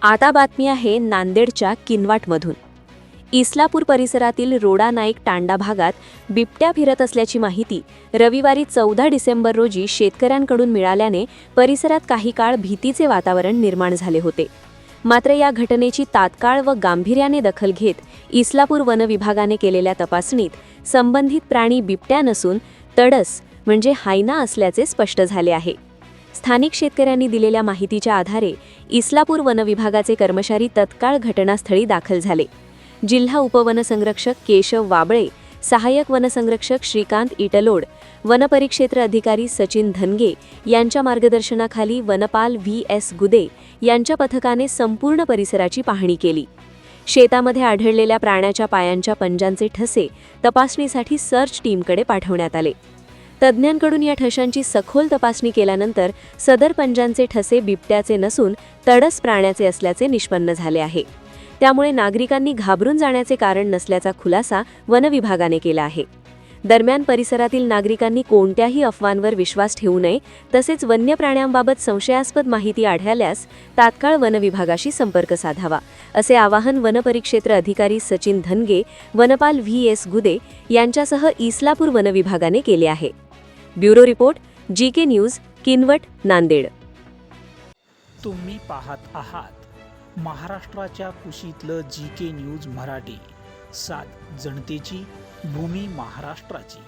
आता बातमी आहे नांदेडच्या किनवटमधून। इस्लापूर परिसरातील रोडा नाईक तांडा भागात बिबट्या फिरत असल्याची माहिती रविवारी 14 डिसेंबर रोजी शेतकऱ्यांकडून मिळाल्याने परिसरात काही काळ भीतीचे वातावरण निर्माण झाले होते। मात्र या घटनेची तात्काळ व गांभीर्याने दखल घेत इस्लापूर वन विभागाने केलेल्या तपासणीत संबंधित प्राणी बिबट्या नसून तडस म्हणजे हायना असल्याचे स्पष्ट झाले आहे। स्थानिक शेतकऱ्यांनी दिलेल्या माहितीच्या आधारे इस्लापूर वन विभागाचे कर्मचारी तत्काळ घटनास्थळी दाखल झाले। जिल्हा उपवनसंरक्षक केशव वाबळे, सहाय्यक वनसंरक्षक श्रीकांत इटलोड, वनपरिक्षेत्र अधिकारी सचिन धनगे यांच्या मार्गदर्शनाखाली वनपाल व्ही.एस. गुदे यांच्या पथकाने संपूर्ण परिसराची पाहणी केली। शेतामध्ये आढळलेल्या प्राण्याच्या पायांच्या पंजांचे ठसे तपासणीसाठी सर्च टीमकडे पाठवण्यात आले। तज्ज्ञांकडून या ठशांची सखोल तपासणी केल्यानंतर सदर पंजांचे ठसे बिबट्याचे नसून तडस प्राण्याचे असल्याचे निष्पन्न झाले आहे। त्यामुळे नागरिकांनी घाबरून जाण्याचे कारण नसल्याचा खुलासा वन विभागाने केला आहे। दरम्यान परिसरातील नागरिकांनी कोणत्याही अफवांवर विश्वास ठेवू नये, तसेच वन्य प्राण्यांबाबत संशयास्पद माहिती आढळल्यास तात्काळ वन विभागाशी संपर्क साधावा, असे आवाहन वनपरिक्षेत्र अधिकारी सचिन धनगे, वनपाल व्ही.एस. गुदे यांच्यासह इस्लापूर वन विभागाने केले आहे। Bureau report, GK. News, Kinwat, Nanded. तुम्ही पाहत आहात महाराष्ट्राच्या कुशीतलं जी.के. न्यूज मराठी, सात जनतेची, भूमी महाराष्ट्राची।